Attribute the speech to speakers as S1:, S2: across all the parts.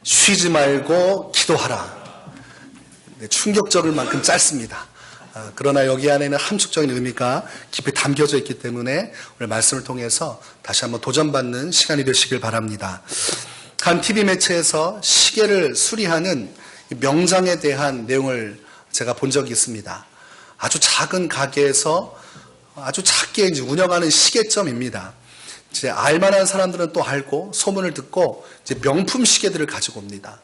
S1: 쉬지 말고 기도하라. 충격적일 만큼 짧습니다. 그러나 여기 안에는 함축적인 의미가 깊이 담겨져 있기 때문에 오늘 말씀을 통해서 다시 한번 도전받는 시간이 되시길 바랍니다. 한 TV 매체에서 시계를 수리하는 명장에 대한 내용을 제가 본 적이 있습니다. 아주 작은 가게에서 아주 작게 이제 운영하는 시계점입니다. 이제 알만한 사람들은 또 알고 소문을 듣고 이제 명품 시계들을 가지고 옵니다.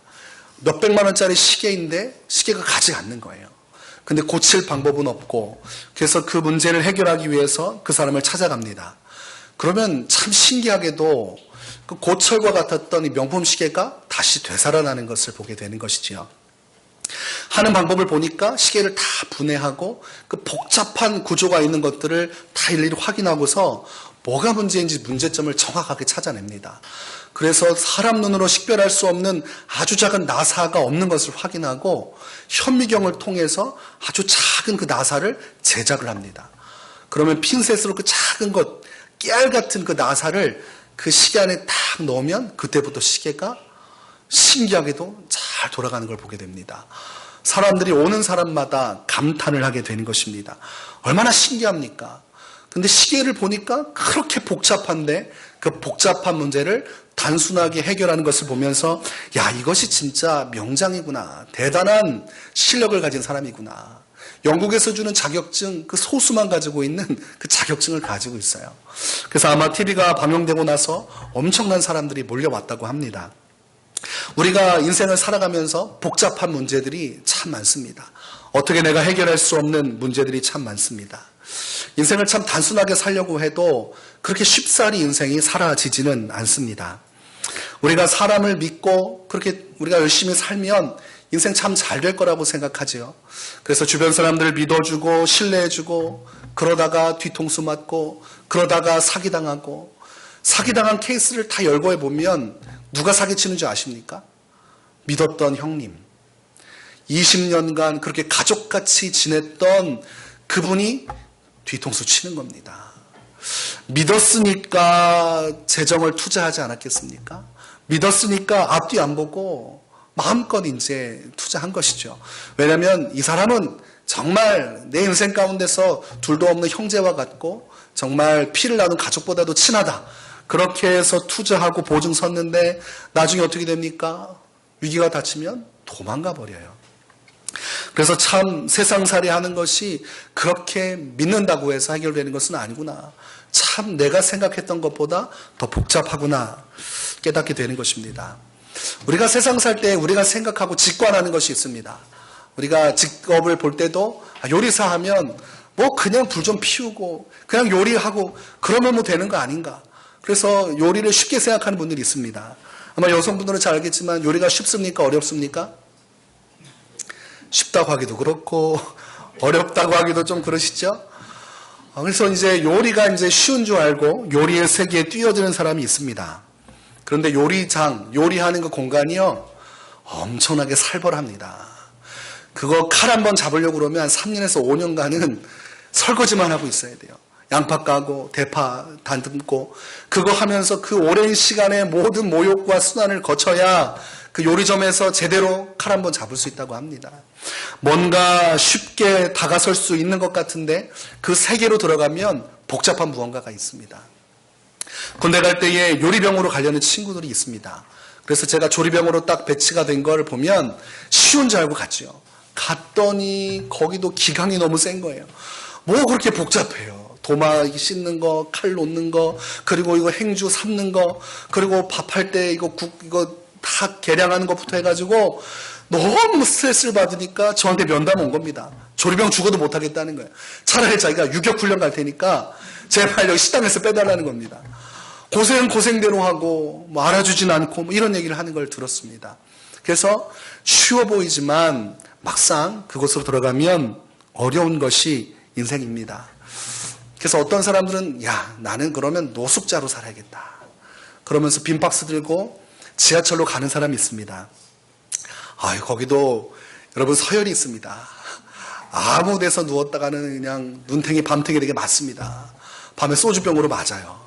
S1: 몇백만 원짜리 시계인데 시계가 가지 않는 거예요. 근데 고칠 방법은 없고 그래서 그 문제를 해결하기 위해서 그 사람을 찾아갑니다. 그러면 참 신기하게도 그 고철과 같았던 이 명품 시계가 다시 되살아나는 것을 보게 되는 것이지요. 하는 방법을 보니까 시계를 다 분해하고 그 복잡한 구조가 있는 것들을 다 일일이 확인하고서 뭐가 문제인지 문제점을 정확하게 찾아냅니다. 그래서 사람 눈으로 식별할 수 없는 아주 작은 나사가 없는 것을 확인하고 현미경을 통해서 아주 작은 그 나사를 제작을 합니다. 그러면 핀셋으로 그 작은 것, 깨알 같은 그 나사를 그 시계 안에 딱 넣으면 그때부터 시계가 신기하게도 잘 돌아가는 걸 보게 됩니다. 사람들이 오는 사람마다 감탄을 하게 되는 것입니다. 얼마나 신기합니까? 근데 시계를 보니까 그렇게 복잡한데 그 복잡한 문제를 단순하게 해결하는 것을 보면서 야, 이것이 진짜 명장이구나. 대단한 실력을 가진 사람이구나. 영국에서 주는 자격증, 그 소수만 가지고 있는 그 자격증을 가지고 있어요. 그래서 아마 TV가 방영되고 나서 엄청난 사람들이 몰려왔다고 합니다. 우리가 인생을 살아가면서 복잡한 문제들이 참 많습니다. 어떻게 내가 해결할 수 없는 문제들이 참 많습니다. 인생을 참 단순하게 살려고 해도 그렇게 쉽사리 인생이 사라지지는 않습니다. 우리가 사람을 믿고 그렇게 우리가 열심히 살면 인생 참 잘 될 거라고 생각하지요. 그래서 주변 사람들을 믿어주고 신뢰해주고 그러다가 뒤통수 맞고 그러다가 사기당하고 사기당한 케이스를 다 열거해 보면 누가 사기치는 줄 아십니까? 믿었던 형님. 20년간 그렇게 가족같이 지냈던 그분이 뒤통수 치는 겁니다. 믿었으니까 재정을 투자하지 않았겠습니까? 믿었으니까 앞뒤 안 보고 마음껏 이제 투자한 것이죠. 왜냐하면 이 사람은 정말 내 인생 가운데서 둘도 없는 형제와 같고 정말 피를 나눈 가족보다도 친하다. 그렇게 해서 투자하고 보증 섰는데 나중에 어떻게 됩니까? 위기가 닥치면 도망가 버려요. 그래서 참 세상살이 하는 것이 그렇게 믿는다고 해서 해결되는 것은 아니구나. 참 내가 생각했던 것보다 더 복잡하구나 깨닫게 되는 것입니다. 우리가 세상 살 때 우리가 생각하고 직관하는 것이 있습니다. 우리가 직업을 볼 때도 요리사 하면 뭐 그냥 불 좀 피우고 그냥 요리하고 그러면 뭐 되는 거 아닌가. 그래서 요리를 쉽게 생각하는 분들이 있습니다. 아마 여성분들은 잘 알겠지만 요리가 쉽습니까? 어렵습니까? 쉽다고 하기도 그렇고 어렵다고 하기도 좀 그러시죠? 그래서 이제 요리가 이제 쉬운 줄 알고 요리의 세계에 뛰어드는 사람이 있습니다. 그런데 요리장, 요리하는 그 공간이요 엄청나게 살벌합니다. 그거 칼 한번 잡으려고 그러면 한 3년에서 5년간은 설거지만 하고 있어야 돼요. 양파 까고 대파 다듬고 그거 하면서 그 오랜 시간에 모든 모욕과 순환을 거쳐야 그 요리점에서 제대로 칼 한번 잡을 수 있다고 합니다. 뭔가 쉽게 다가설 수 있는 것 같은데 그 세계로 들어가면 복잡한 무언가가 있습니다. 군대 갈 때에 요리병으로 가려는 친구들이 있습니다. 그래서 제가 조리병으로 딱 배치가 된 걸 보면 쉬운 줄 알고 갔죠. 갔더니 거기도 기강이 너무 센 거예요. 뭐 그렇게 복잡해요. 도마 씻는 거, 칼 놓는 거, 그리고 이거 행주 삶는 거, 그리고 밥할 때 이거 국 이거 다 계량하는 것부터 해가지고 너무 스트레스를 받으니까 저한테 면담 온 겁니다. 조리병 죽어도 못하겠다는 거예요. 차라리 자기가 유격훈련 갈 테니까 제발 여기 식당에서 빼달라는 겁니다. 고생대로 하고 뭐 알아주진 않고 뭐 이런 얘기를 하는 걸 들었습니다. 그래서 쉬워 보이지만 막상 그곳으로 들어가면 어려운 것이 인생입니다. 그래서 어떤 사람들은 야 나는 그러면 노숙자로 살아야겠다. 그러면서 빈 박스 들고 지하철로 가는 사람이 있습니다. 거기도 여러분 서열이 있습니다. 아무 데서 누웠다가는 그냥 눈탱이 밤탱이 되게 맞습니다. 밤에 소주병으로 맞아요.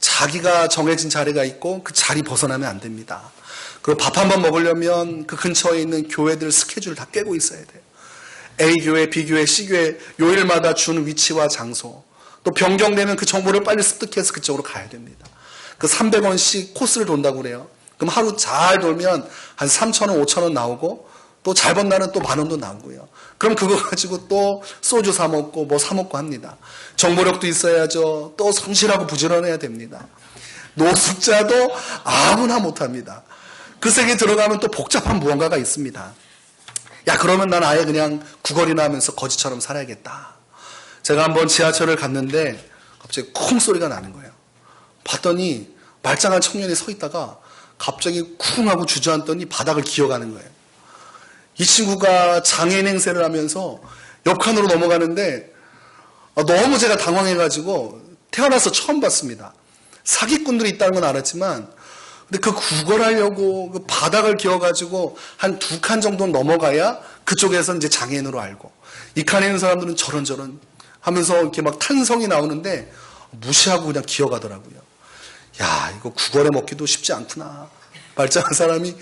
S1: 자기가 정해진 자리가 있고 그 자리 벗어나면 안 됩니다. 그리고 밥 한 번 먹으려면 그 근처에 있는 교회들 스케줄을 다 꿰고 있어야 돼요. A교회, B교회, C교회 요일마다 준 위치와 장소, 또 변경되면 그 정보를 빨리 습득해서 그쪽으로 가야 됩니다. 그 300원씩 코스를 돈다고 그래요. 그럼 하루 잘 돌면 한 3,000원, 5,000원 나오고 또 잘 번 날은 또 10,000원도 나오고요. 그럼 그거 가지고 또 소주 사 먹고 뭐 사 먹고 합니다. 정보력도 있어야죠. 또 성실하고 부지런해야 됩니다. 노숙자도 아무나 못합니다. 그 세계에 들어가면 또 복잡한 무언가가 있습니다. 야, 그러면 난 아예 그냥 구걸이나 하면서 거지처럼 살아야겠다. 제가 한번 지하철을 갔는데 갑자기 쿵 소리가 나는 거예요. 봤더니 말짱한 청년이 서 있다가 갑자기 쿵 하고 주저앉더니 바닥을 기어가는 거예요. 이 친구가 장애인 행세를 하면서 옆칸으로 넘어가는데 너무 제가 당황해가지고 태어나서 처음 봤습니다. 사기꾼들이 있다는 건 알았지만 근데 그 구걸하려고 그 바닥을 기어가지고 한 2칸 정도 넘어가야 그쪽에서 이제 장애인으로 알고 이 칸에 있는 사람들은 저런저런 하면서 이렇게 막 탄성이 나오는데 무시하고 그냥 기어가더라고요. 야, 이거 구걸에 먹기도 쉽지 않구나. 말짱한 사람이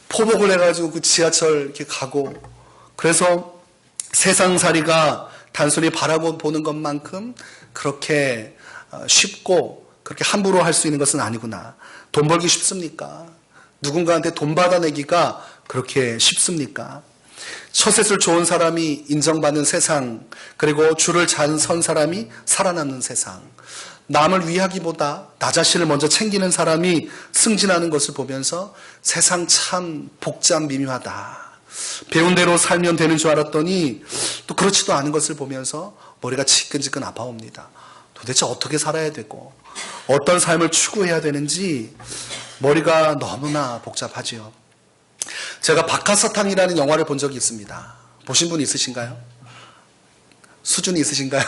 S1: 포복을 해가지고 그 지하철 이렇게 가고 그래서 세상살이가 단순히 바라보 보는 것만큼 그렇게 쉽고 그렇게 함부로 할 수 있는 것은 아니구나. 돈 벌기 쉽습니까? 누군가한테 돈 받아내기가 그렇게 쉽습니까? 처세술 좋은 사람이 인정받는 세상, 그리고 줄을 잘 선 사람이 살아남는 세상. 남을 위하기보다 나 자신을 먼저 챙기는 사람이 승진하는 것을 보면서 세상 참 복잡 미묘하다. 배운 대로 살면 되는 줄 알았더니 또 그렇지도 않은 것을 보면서 머리가 지끈지끈 아파옵니다. 도대체 어떻게 살아야 되고 어떤 삶을 추구해야 되는지 머리가 너무나 복잡하지요. 제가 박하사탕이라는 영화를 본 적이 있습니다. 보신 분 있으신가요? 수준이 있으신가요?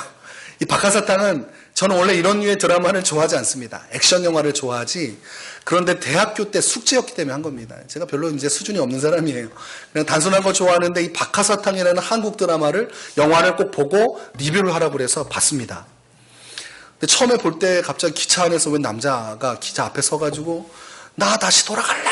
S1: 이 박하사탕은 저는 원래 이런 류의 드라마를 좋아하지 않습니다. 액션 영화를 좋아하지. 그런데 대학교 때 숙제였기 때문에 한 겁니다. 제가 별로 이제 수준이 없는 사람이에요. 그냥 단순한 거 좋아하는데 이 박하사탕이라는 한국 드라마를 영화를 꼭 보고 리뷰를 하라고 그래서 봤습니다. 근데 처음에 볼 때 갑자기 기차 안에서 웬 남자가 기차 앞에 서가지고 나 다시 돌아갈래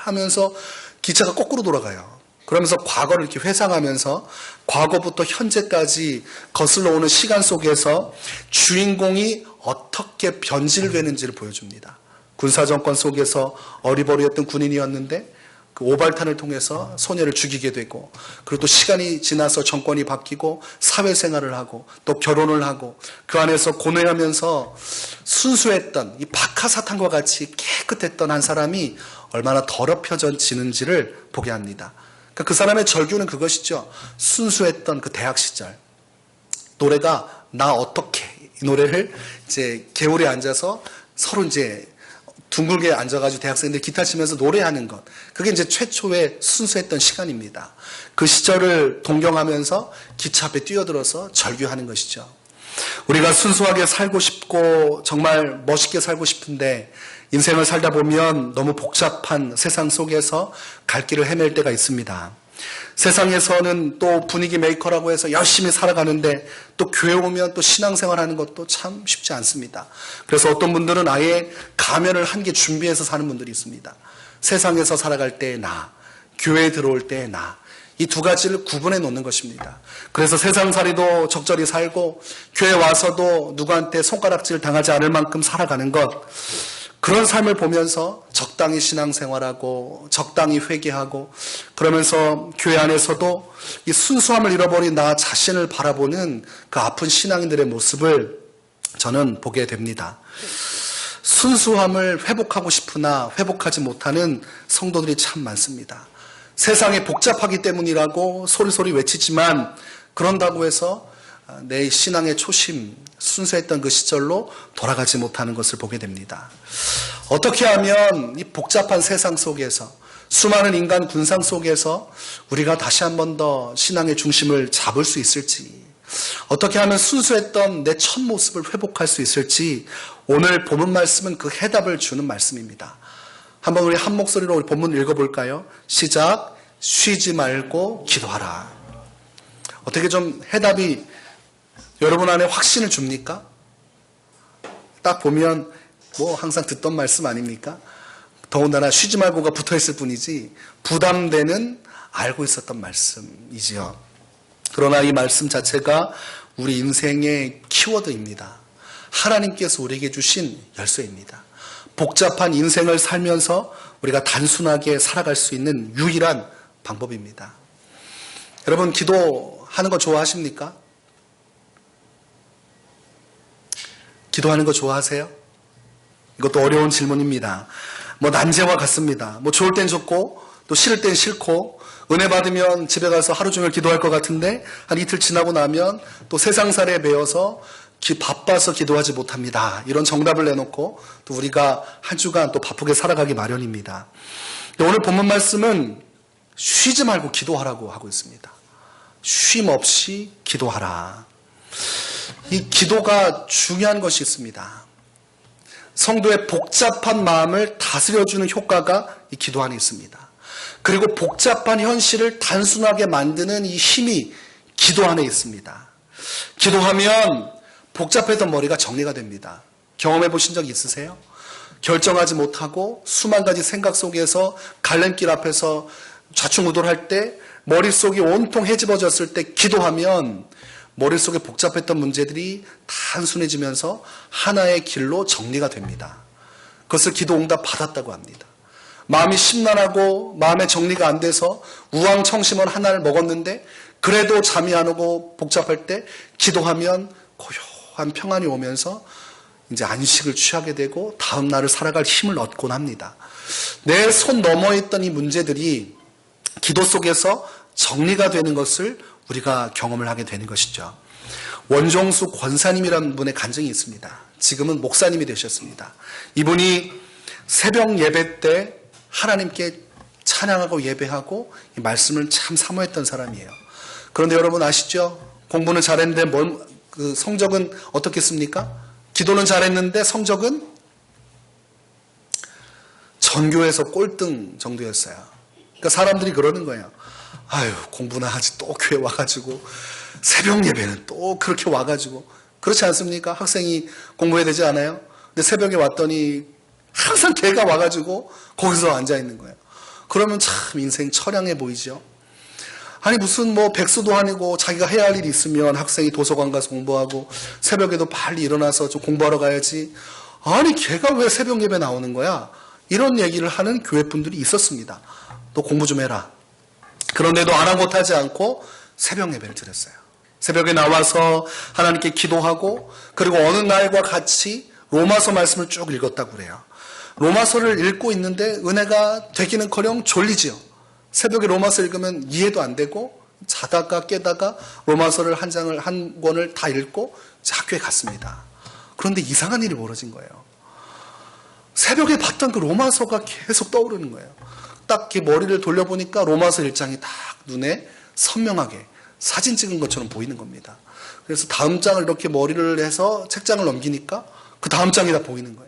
S1: 하면서 기차가 거꾸로 돌아가요. 그러면서 과거를 이렇게 회상하면서 과거부터 현재까지 거슬러 오는 시간 속에서 주인공이 어떻게 변질되는지를 보여줍니다. 군사정권 속에서 어리버리했던 군인이었는데 그 오발탄을 통해서 소녀를 죽이게 되고 그리고 또 시간이 지나서 정권이 바뀌고 사회생활을 하고 또 결혼을 하고 그 안에서 고뇌하면서 순수했던 이 박하사탕과 같이 깨끗했던 한 사람이 얼마나 더럽혀지는지를 보게 합니다. 그 사람의 절규는 그것이죠. 순수했던 그 대학 시절. 노래가 나 어떻게 이 노래를 이제 개울에 앉아서 서로 이제 둥글게 앉아가지고 대학생들 기타 치면서 노래하는 것. 그게 이제 최초의 순수했던 시간입니다. 그 시절을 동경하면서 기차 앞에 뛰어들어서 절규하는 것이죠. 우리가 순수하게 살고 싶고 정말 멋있게 살고 싶은데 인생을 살다 보면 너무 복잡한 세상 속에서 갈 길을 헤맬 때가 있습니다. 세상에서는 또 분위기 메이커라고 해서 열심히 살아가는데 또 교회 오면 또 신앙생활하는 것도 참 쉽지 않습니다. 그래서 어떤 분들은 아예 가면을 한 개 준비해서 사는 분들이 있습니다. 세상에서 살아갈 때의 나, 교회에 들어올 때의 나. 이 두 가지를 구분해 놓는 것입니다. 그래서 세상살이도 적절히 살고 교회 와서도 누구한테 손가락질 당하지 않을 만큼 살아가는 것. 그런 삶을 보면서 적당히 신앙생활하고 적당히 회개하고 그러면서 교회 안에서도 이 순수함을 잃어버린 나 자신을 바라보는 그 아픈 신앙인들의 모습을 저는 보게 됩니다. 순수함을 회복하고 싶으나 회복하지 못하는 성도들이 참 많습니다. 세상이 복잡하기 때문이라고 소리소리 외치지만 그런다고 해서 내 신앙의 초심, 순수했던 그 시절로 돌아가지 못하는 것을 보게 됩니다. 어떻게 하면 이 복잡한 세상 속에서 수많은 인간 군상 속에서 우리가 다시 한 번 더 신앙의 중심을 잡을 수 있을지, 어떻게 하면 순수했던 내 첫 모습을 회복할 수 있을지 오늘 본문 말씀은 그 해답을 주는 말씀입니다. 한번 우리 한 목소리로 우리 본문 읽어볼까요? 시작. 쉬지 말고 기도하라. 어떻게 좀 해답이 여러분 안에 확신을 줍니까? 딱 보면 뭐 항상 듣던 말씀 아닙니까? 더군다나 쉬지 말고가 붙어있을 뿐이지 부담되는 알고 있었던 말씀이지요. 그러나 이 말씀 자체가 우리 인생의 키워드입니다. 하나님께서 우리에게 주신 열쇠입니다. 복잡한 인생을 살면서 우리가 단순하게 살아갈 수 있는 유일한 방법입니다. 여러분, 기도하는 거 좋아하십니까? 기도하는 거 좋아하세요? 이것도 어려운 질문입니다. 난제와 같습니다. 좋을 땐 좋고 또 싫을 땐 싫고, 은혜 받으면 집에 가서 하루 종일 기도할 것 같은데 한 이틀 지나고 나면 또 세상살에 매여서 바빠서 기도하지 못합니다. 이런 정답을 내놓고 또 우리가 한 주간 또 바쁘게 살아가기 마련입니다. 오늘 본문 말씀은 쉬지 말고 기도하라고 하고 있습니다. 쉼 없이 기도하라. 이 기도가 중요한 것이 있습니다. 성도의 복잡한 마음을 다스려주는 효과가 이 기도 안에 있습니다. 그리고 복잡한 현실을 단순하게 만드는 이 힘이 기도 안에 있습니다. 기도하면 복잡했던 머리가 정리가 됩니다. 경험해 보신 적 있으세요? 결정하지 못하고 수만 가지 생각 속에서 갈림길 앞에서 좌충우돌할 때, 머릿속이 온통 헤집어졌을 때 기도하면 머릿속에 복잡했던 문제들이 단순해지면서 하나의 길로 정리가 됩니다. 그것을 기도 응답 받았다고 합니다. 마음이 심란하고 마음의 정리가 안 돼서 우왕청심원 하나를 먹었는데 그래도 잠이 안 오고 복잡할 때 기도하면 고요한 평안이 오면서 이제 안식을 취하게 되고 다음 날을 살아갈 힘을 얻곤 합니다. 내 손 너머에 있던 이 문제들이 기도 속에서 정리가 되는 것을 우리가 경험을 하게 되는 것이죠. 원종수 권사님이라는 분의 간증이 있습니다. 지금은 목사님이 되셨습니다. 이분이 새벽 예배 때 하나님께 찬양하고 예배하고 이 말씀을 참 사모했던 사람이에요. 그런데 여러분 아시죠? 공부는 잘했는데 성적은 어떻겠습니까? 기도는 잘했는데 성적은 전교에서 꼴등 정도였어요. 그러니까 사람들이 그러는 거예요. 아유, 공부나 하지 또 교회 와가지고 새벽 예배는 또 그렇게 와가지고. 그렇지 않습니까? 학생이 공부해야 되지 않아요? 근데 새벽에 왔더니 항상 걔가 와가지고 거기서 앉아있는 거예요. 그러면 참 인생 처량해 보이죠. 아니 무슨 백수도 아니고 자기가 해야 할 일이 있으면 학생이 도서관 가서 공부하고 새벽에도 빨리 일어나서 좀 공부하러 가야지. 아니 걔가 왜 새벽 예배 나오는 거야? 이런 얘기를 하는 교회분들이 있었습니다. 너 공부 좀 해라. 그런데도 아랑곳하지 않고 새벽 예배를 드렸어요. 새벽에 나와서 하나님께 기도하고, 그리고 어느 날과 같이 로마서 말씀을 쭉 읽었다고 그래요. 로마서를 읽고 있는데 은혜가 되기는커녕 졸리지요. 새벽에 로마서 읽으면 이해도 안 되고 자다가 깨다가 로마서를 한 권을 다 읽고 학교에 갔습니다. 그런데 이상한 일이 벌어진 거예요. 새벽에 봤던 그 로마서가 계속 떠오르는 거예요. 딱 이렇게 머리를 돌려보니까 로마서 1장이 딱 눈에 선명하게 사진 찍은 것처럼 보이는 겁니다. 그래서 다음 장을 이렇게 머리를 해서 책장을 넘기니까 그 다음 장이 다 보이는 거예요.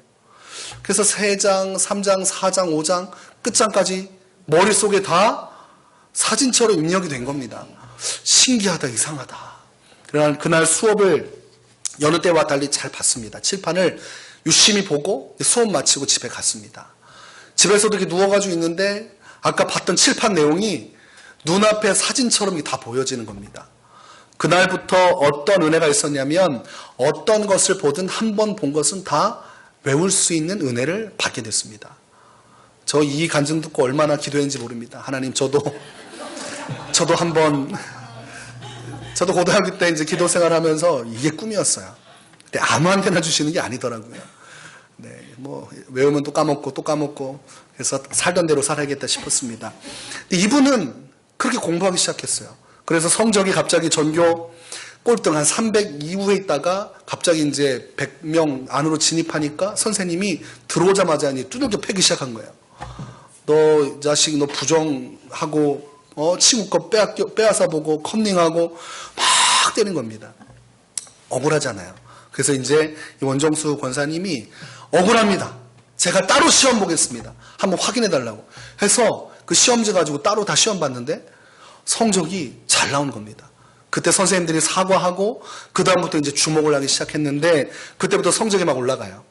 S1: 그래서 3장, 3장, 4장, 5장 끝장까지 머릿속에 다 사진처럼 입력이 된 겁니다. 신기하다, 이상하다. 그날 수업을 여느 때와 달리 잘 봤습니다. 칠판을 유심히 보고 수업 마치고 집에 갔습니다. 집에서도 이렇게 누워가지고 있는데 아까 봤던 칠판 내용이 눈앞에 사진처럼 다 보여지는 겁니다. 그날부터 어떤 은혜가 있었냐면 어떤 것을 보든 한 번 본 것은 다 외울 수 있는 은혜를 받게 됐습니다. 저 이 간증 듣고 얼마나 기도했는지 모릅니다. 하나님 저도 한번 저도 고등학교 때 이제 기도 생활하면서 이게 꿈이었어요. 근데 아무한테나 주시는 게 아니더라고요. 네, 외우면 또 까먹고 그래서 살던 대로 살아야겠다 싶었습니다. 근데 이분은 그렇게 공부하기 시작했어요. 그래서 성적이 갑자기 전교 꼴등 한 300 이후에 있다가 갑자기 이제 100명 안으로 진입하니까 선생님이 들어오자마자 두들겨 패기 시작한 거예요. 너 자식 너 부정하고 친구 거 빼앗아 보고 컨닝하고 막 때리는 겁니다. 억울하잖아요. 그래서 이제 이 원정수 권사님이 억울합니다. 제가 따로 시험 보겠습니다. 한번 확인해 달라고 해서 그 시험지 가지고 따로 다 시험 봤는데 성적이 잘 나온 겁니다. 그때 선생님들이 사과하고 그 다음부터 이제 주목을 하기 시작했는데 그때부터 성적이 막 올라가요.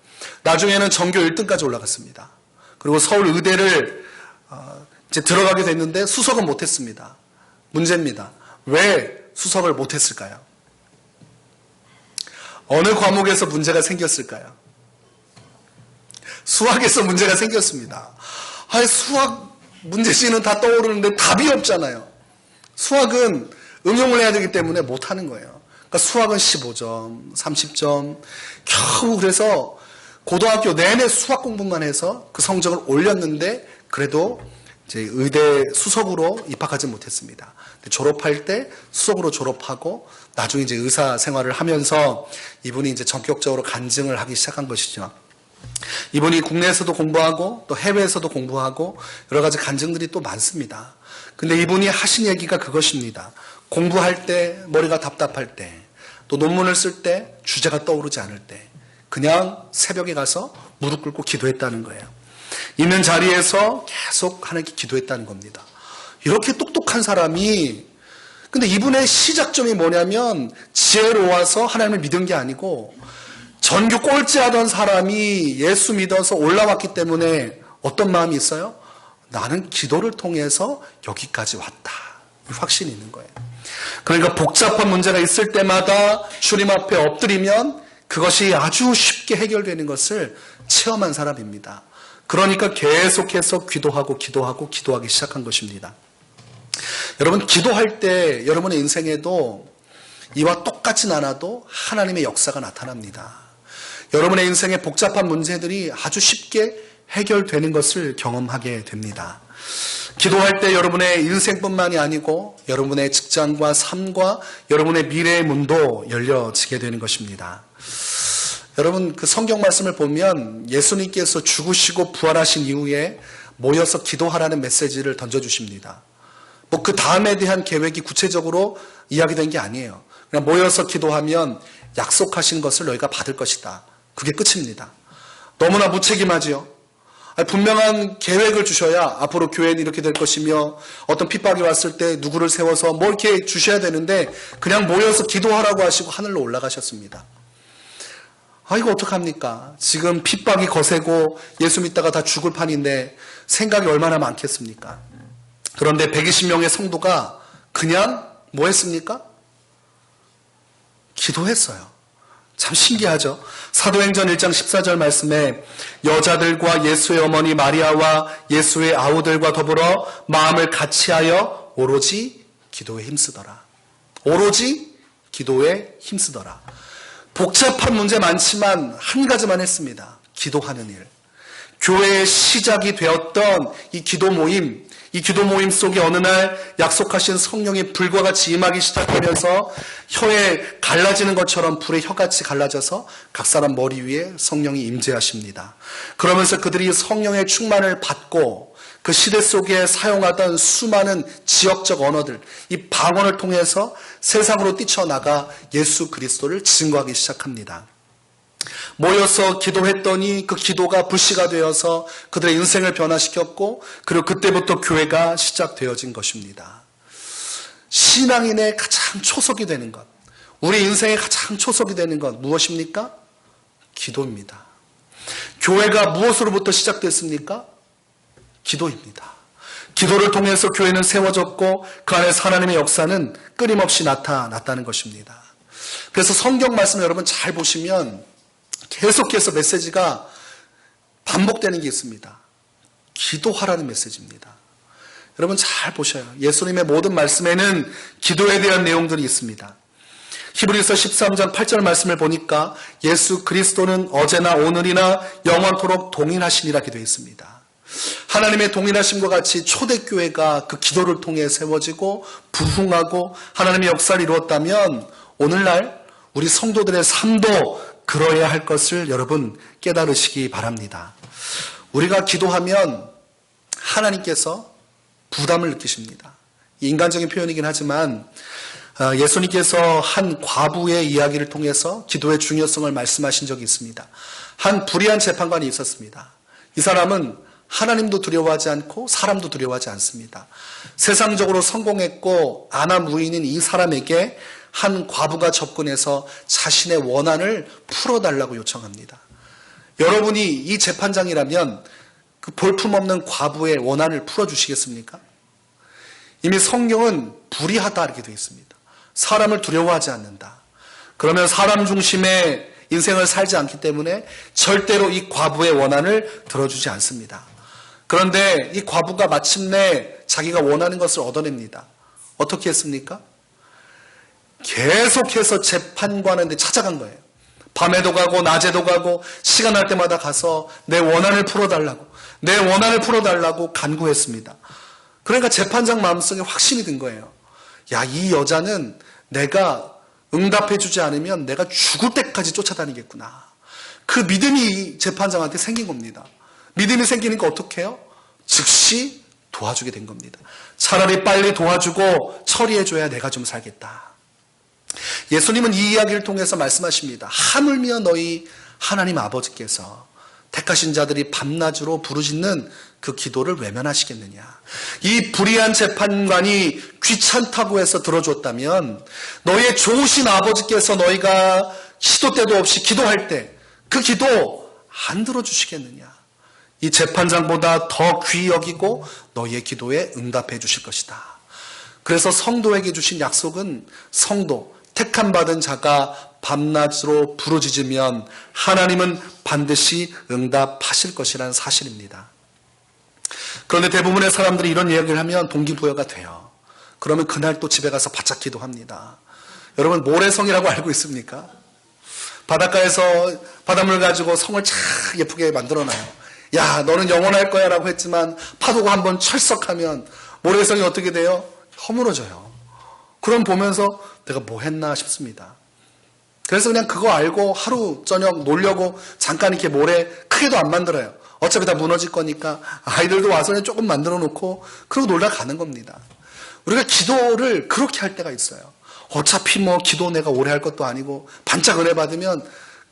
S1: 나중에는 전교 1등까지 올라갔습니다. 그리고 서울 의대를 이제 들어가게 됐는데 수석은 못했습니다. 문제입니다. 왜 수석을 못했을까요? 어느 과목에서 문제가 생겼을까요? 수학에서 문제가 생겼습니다. 수학 문제지는 다 떠오르는데 답이 없잖아요. 수학은 응용을 해야 되기 때문에 못하는 거예요. 그러니까 수학은 15점, 30점, 겨우 그래서 고등학교 내내 수학 공부만 해서 그 성적을 올렸는데 그래도 이제 의대 수석으로 입학하지 못했습니다. 졸업할 때 수석으로 졸업하고 나중에 이제 의사 생활을 하면서 이분이 이제 전격적으로 간증을 하기 시작한 것이죠. 이분이 국내에서도 공부하고 또 해외에서도 공부하고 여러 가지 간증들이 또 많습니다. 근데 이분이 하신 얘기가 그것입니다. 공부할 때, 머리가 답답할 때, 또 논문을 쓸 때, 주제가 떠오르지 않을 때 그냥 새벽에 가서 무릎 꿇고 기도했다는 거예요. 있는 자리에서 계속 하나님께 기도했다는 겁니다. 이렇게 똑똑한 사람이, 근데 이분의 시작점이 뭐냐면 지혜로워서 하나님을 믿은 게 아니고 전교 꼴찌하던 사람이 예수 믿어서 올라왔기 때문에 어떤 마음이 있어요? 나는 기도를 통해서 여기까지 왔다. 이 확신이 있는 거예요. 그러니까 복잡한 문제가 있을 때마다 주님 앞에 엎드리면 그것이 아주 쉽게 해결되는 것을 체험한 사람입니다. 그러니까 계속해서 기도하기 시작한 것입니다. 여러분, 기도할 때 여러분의 인생에도 이와 똑같진 않아도 하나님의 역사가 나타납니다. 여러분의 인생의 복잡한 문제들이 아주 쉽게 해결되는 것을 경험하게 됩니다. 기도할 때 여러분의 인생뿐만이 아니고 여러분의 직장과 삶과 여러분의 미래의 문도 열려지게 되는 것입니다. 여러분, 그 성경 말씀을 보면 예수님께서 죽으시고 부활하신 이후에 모여서 기도하라는 메시지를 던져주십니다. 그 다음에 대한 계획이 구체적으로 이야기된 게 아니에요. 그냥 모여서 기도하면 약속하신 것을 너희가 받을 것이다. 그게 끝입니다. 너무나 무책임하지요. 분명한 계획을 주셔야 앞으로 교회는 이렇게 될 것이며 어떤 핍박이 왔을 때 누구를 세워서 뭐 이렇게 주셔야 되는데 그냥 모여서 기도하라고 하시고 하늘로 올라가셨습니다. 이거 어떡합니까? 지금 핍박이 거세고 예수 믿다가 다 죽을 판인데 생각이 얼마나 많겠습니까? 그런데 120명의 성도가 그냥 뭐 했습니까? 기도했어요. 참 신기하죠? 사도행전 1장 14절 말씀에 여자들과 예수의 어머니 마리아와 예수의 아우들과 더불어 마음을 같이하여 오로지 기도에 힘쓰더라. 오로지 기도에 힘쓰더라. 복잡한 문제 많지만 한 가지만 했습니다. 기도하는 일. 교회의 시작이 되었던 이 기도 모임 속에 어느 날 약속하신 성령의 불과 같이 임하기 시작하면서 혀에 갈라지는 것처럼 불의 혀같이 갈라져서 각 사람 머리 위에 성령이 임재하십니다. 그러면서 그들이 성령의 충만을 받고 그 시대 속에 사용하던 수많은 지역적 언어들, 이 방언을 통해서 세상으로 뛰쳐나가 예수 그리스도를 증거하기 시작합니다. 모여서 기도했더니 그 기도가 불씨가 되어서 그들의 인생을 변화시켰고 그리고 그때부터 교회가 시작되어진 것입니다. 신앙인의 가장 초석이 되는 것, 우리 인생의 가장 초석이 되는 것 무엇입니까? 기도입니다. 교회가 무엇으로부터 시작됐습니까? 기도입니다. 기도를 통해서 교회는 세워졌고 그 안에서 하나님의 역사는 끊임없이 나타났다는 것입니다. 그래서 성경 말씀 여러분 잘 보시면 계속해서 메시지가 반복되는 게 있습니다. 기도하라는 메시지입니다. 여러분 잘 보셔요. 예수님의 모든 말씀에는 기도에 대한 내용들이 있습니다. 히브리서 13장 8절 말씀을 보니까 예수 그리스도는 어제나 오늘이나 영원토록 동일하시니라 기도해 있습니다. 하나님의 동일하심과 같이 초대교회가 그 기도를 통해 세워지고 부흥하고 하나님의 역사를 이루었다면 오늘날 우리 성도들의 삶도 그러해야 할 것을 여러분 깨달으시기 바랍니다. 우리가 기도하면 하나님께서 부담을 느끼십니다. 인간적인 표현이긴 하지만 예수님께서 한 과부의 이야기를 통해서 기도의 중요성을 말씀하신 적이 있습니다. 한 불의한 재판관이 있었습니다. 이 사람은 하나님도 두려워하지 않고 사람도 두려워하지 않습니다. 세상적으로 성공했고 아나무인인 이 사람에게 한 과부가 접근해서 자신의 원한을 풀어달라고 요청합니다. 여러분이 이 재판장이라면 그 볼품없는 과부의 원한을 풀어주시겠습니까? 이미 성경은 불의하다 이렇게 되어 있습니다. 사람을 두려워하지 않는다. 그러면 사람 중심의 인생을 살지 않기 때문에 절대로 이 과부의 원한을 들어주지 않습니다. 그런데 이 과부가 마침내 자기가 원하는 것을 얻어냅니다. 어떻게 했습니까? 계속해서 재판관한테 찾아간 거예요. 밤에도 가고 낮에도 가고 시간 날 때마다 가서 내 원한을 풀어달라고 간구했습니다. 그러니까 재판장 마음속에 확신이 든 거예요. 야, 이 여자는 내가 응답해주지 않으면 내가 죽을 때까지 쫓아다니겠구나. 그 믿음이 재판장한테 생긴 겁니다. 믿음이 생기니까 어떻게 해요? 즉시 도와주게 된 겁니다. 차라리 빨리 도와주고 처리해줘야 내가 좀 살겠다. 예수님은 이 이야기를 통해서 말씀하십니다. 하물며 너희 하나님 아버지께서 택하신 자들이 밤낮으로 부르짖는 그 기도를 외면하시겠느냐. 이 불의한 재판관이 귀찮다고 해서 들어줬다면 너희의 좋으신 아버지께서 너희가 시도 때도 없이 기도할 때 그 기도 안 들어주시겠느냐. 이 재판장보다 더 귀히 여기고 너희의 기도에 응답해 주실 것이다. 그래서 성도에게 주신 약속은 성도, 택함 받은 자가 밤낮으로 부르짖으면 하나님은 반드시 응답하실 것이라는 사실입니다. 그런데 대부분의 사람들이 이런 이야기를 하면 동기부여가 돼요. 그러면 그날 또 집에 가서 바짝 기도합니다. 여러분 모래성이라고 알고 있습니까? 바닷가에서 바닷물 가지고 성을 참 예쁘게 만들어놔요. 야, 너는 영원할 거야 라고 했지만 파도가 한번 철썩하면 모래성이 어떻게 돼요? 허물어져요. 그럼 보면서 내가 뭐 했나 싶습니다. 그래서 그냥 그거 알고 하루 저녁 놀려고 잠깐 이렇게 모래 크게도 안 만들어요. 어차피 다 무너질 거니까 아이들도 와서 그냥 조금 만들어 놓고 그러고 놀다 가는 겁니다. 우리가 기도를 그렇게 할 때가 있어요. 어차피 뭐 기도 내가 오래 할 것도 아니고 반짝 은혜 받으면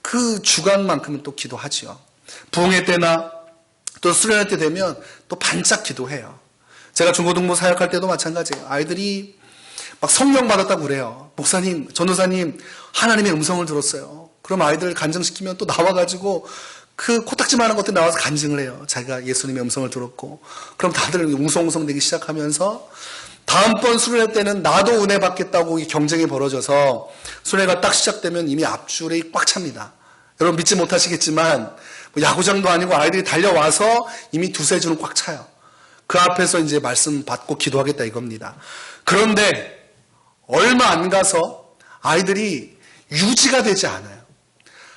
S1: 그 주간만큼은 또 기도하지요. 부흥회 때나 또 수련회 때 되면 또 반짝 기도해요. 제가 중고등부 사역할 때도 마찬가지예요. 아이들이 막 성령 받았다고 그래요. 목사님, 전도사님, 하나님의 음성을 들었어요. 그럼 아이들 간증시키면 또 나와가지고 그 코딱지만한 것들 나와서 간증을 해요. 자기가 예수님의 음성을 들었고. 그럼 다들 웅성웅성 되기 시작하면서 다음번 수련회 때는 나도 은혜 받겠다고 이 경쟁이 벌어져서 수련회가 딱 시작되면 이미 앞줄이 꽉 찹니다. 여러분 믿지 못하시겠지만 뭐 야구장도 아니고 아이들이 달려와서 이미 두세 줄은 꽉 차요. 그 앞에서 이제 말씀 받고 기도하겠다 이겁니다. 그런데 얼마 안 가서 아이들이 유지가 되지 않아요.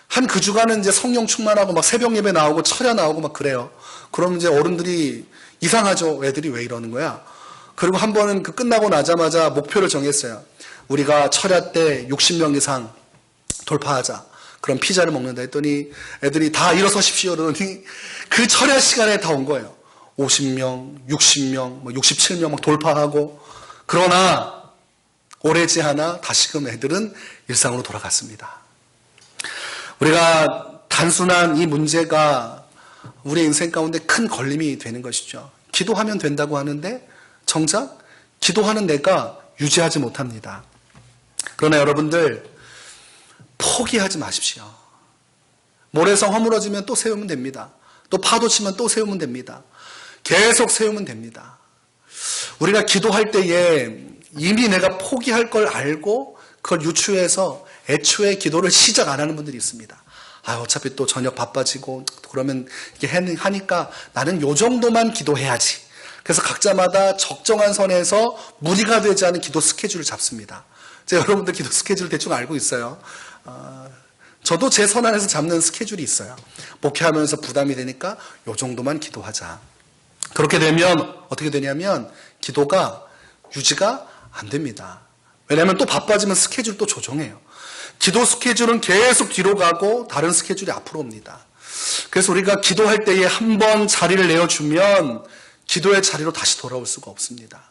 S1: 한 그 주간은 이제 성령 충만하고 막 새벽 예배 나오고 철야 나오고 막 그래요. 그럼 이제 어른들이 이상하죠. 애들이 왜 이러는 거야? 그리고 한 번은 그 끝나고 나자마자 목표를 정했어요. 우리가 철야 때 60명 이상 돌파하자. 그럼 피자를 먹는다 했더니 애들이 다 일어서십시오 그러더니 그 철야 시간에 다 온 거예요. 50명, 60명, 67명 막 돌파하고. 그러나 오래지 않아 다시금 애들은 일상으로 돌아갔습니다. 우리가 단순한 이 문제가 우리의 인생 가운데 큰 걸림이 되는 것이죠. 기도하면 된다고 하는데 정작 기도하는 내가 유지하지 못합니다. 그러나 여러분들 포기하지 마십시오. 모래성 허물어지면 또 세우면 됩니다. 또 파도 치면 또 세우면 됩니다. 계속 세우면 됩니다. 우리가 기도할 때에 이미 내가 포기할 걸 알고 그걸 유추해서 애초에 기도를 시작 안 하는 분들이 있습니다. 어차피 또 저녁 바빠지고 그러면 이게 하니까 나는 요 정도만 기도해야지. 그래서 각자마다 적정한 선에서 무리가 되지 않은 기도 스케줄을 잡습니다. 제가 여러분들 기도 스케줄 대충 알고 있어요. 저도 제 선 안에서 잡는 스케줄이 있어요. 목회하면서 부담이 되니까 요 정도만 기도하자. 그렇게 되면 어떻게 되냐면 기도가 유지가 안 됩니다. 왜냐하면 또 바빠지면 스케줄 또 조정해요. 기도 스케줄은 계속 뒤로 가고 다른 스케줄이 앞으로 옵니다. 그래서 우리가 기도할 때에 한 번 자리를 내어주면 기도의 자리로 다시 돌아올 수가 없습니다.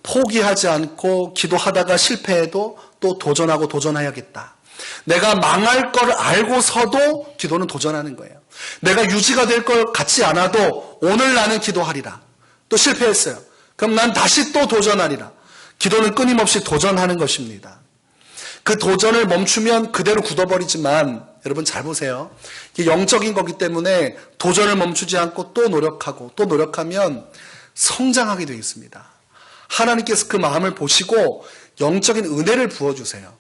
S1: 포기하지 않고 기도하다가 실패해도 또 도전하고 도전해야겠다. 내가 망할 걸 알고서도 기도는 도전하는 거예요. 내가 유지가 될 것 같지 않아도 오늘 나는 기도하리라. 또 실패했어요. 그럼 난 다시 또 도전하리라. 기도는 끊임없이 도전하는 것입니다. 그 도전을 멈추면 그대로 굳어버리지만 여러분 잘 보세요. 이게 영적인 거기 때문에 도전을 멈추지 않고 또 노력하고 또 노력하면 성장하게 되어 있습니다. 하나님께서 그 마음을 보시고 영적인 은혜를 부어주세요.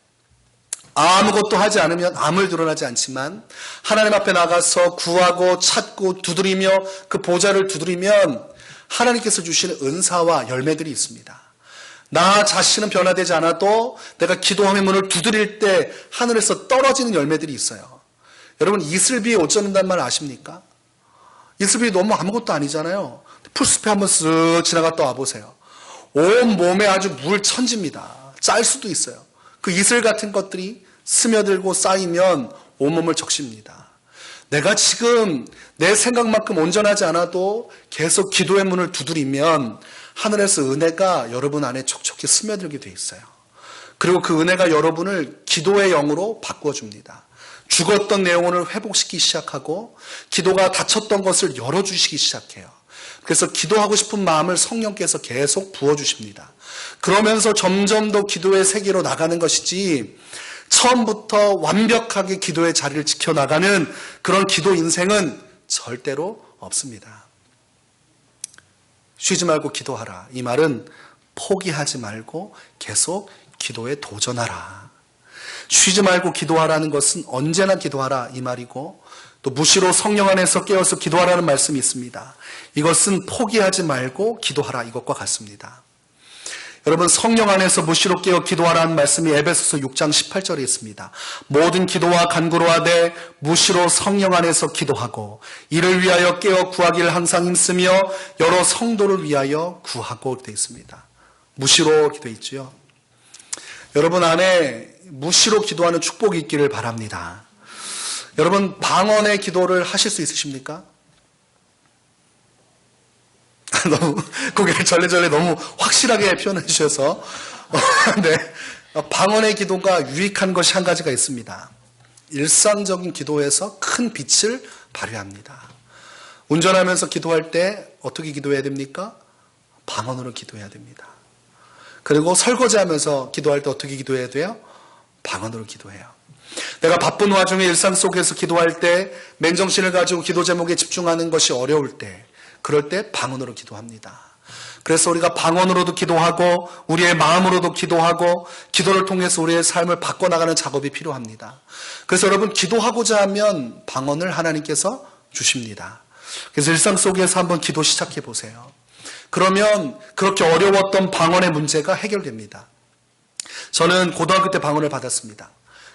S1: 아무것도 하지 않으면 아무를 드러나지 않지만 하나님 앞에 나가서 구하고 찾고 두드리며 그 보좌를 두드리면 하나님께서 주시는 은사와 열매들이 있습니다. 나 자신은 변화되지 않아도 내가 기도함의 문을 두드릴 때 하늘에서 떨어지는 열매들이 있어요. 여러분 이슬비 옷 젖는다는 말 아십니까? 이슬비 너무 아무것도 아니잖아요. 풀숲에 한번 쓱 지나갔다 와보세요. 온 몸에 아주 물 천지입니다. 짤 수도 있어요. 그 이슬 같은 것들이 스며들고 쌓이면 온몸을 적십니다. 내가 지금 내 생각만큼 온전하지 않아도 계속 기도의 문을 두드리면 하늘에서 은혜가 여러분 안에 촉촉히 스며들게 돼 있어요. 그리고 그 은혜가 여러분을 기도의 영으로 바꿔줍니다. 죽었던 내용을 회복시키기 시작하고 기도가 닫혔던 것을 열어주시기 시작해요. 그래서 기도하고 싶은 마음을 성령께서 계속 부어주십니다. 그러면서 점점 더 기도의 세계로 나가는 것이지 처음부터 완벽하게 기도의 자리를 지켜나가는 그런 기도 인생은 절대로 없습니다. 쉬지 말고 기도하라. 이 말은 포기하지 말고 계속 기도에 도전하라. 쉬지 말고 기도하라는 것은 언제나 기도하라 이 말이고 또 무시로 성령 안에서 깨어서 기도하라는 말씀이 있습니다. 이것은 포기하지 말고 기도하라 이것과 같습니다. 여러분 성령 안에서 무시로 깨어 기도하라는 말씀이 에베소서 6장 18절에 있습니다. 모든 기도와 간구로 하되 무시로 성령 안에서 기도하고 이를 위하여 깨어 구하기를 항상 힘쓰며 여러 성도를 위하여 구하고 되어 있습니다. 무시로 기도해 있죠. 여러분 안에 무시로 기도하는 축복이 있기를 바랍니다. 여러분 방언의 기도를 하실 수 있으십니까? 너무 고개를 절레절레 너무 확실하게 표현해 주셔서 네, 방언의 기도가 유익한 것이 한 가지가 있습니다. 일상적인 기도에서 큰 빛을 발휘합니다. 운전하면서 기도할 때 어떻게 기도해야 됩니까? 방언으로 기도해야 됩니다. 그리고 설거지하면서 기도할 때 어떻게 기도해야 돼요? 방언으로 기도해요. 내가 바쁜 와중에 일상 속에서 기도할 때 맨정신을 가지고 기도 제목에 집중하는 것이 어려울 때 그럴 때 방언으로 기도합니다. 그래서 우리가 방언으로도 기도하고 우리의 마음으로도 기도하고 기도를 통해서 우리의 삶을 바꿔나가는 작업이 필요합니다. 그래서 여러분 기도하고자 하면 방언을 하나님께서 주십니다. 그래서 일상 속에서 한번 기도 시작해 보세요. 그러면 그렇게 어려웠던 방언의 문제가 해결됩니다. 저는 고등학교 때 방언을 받았습니다.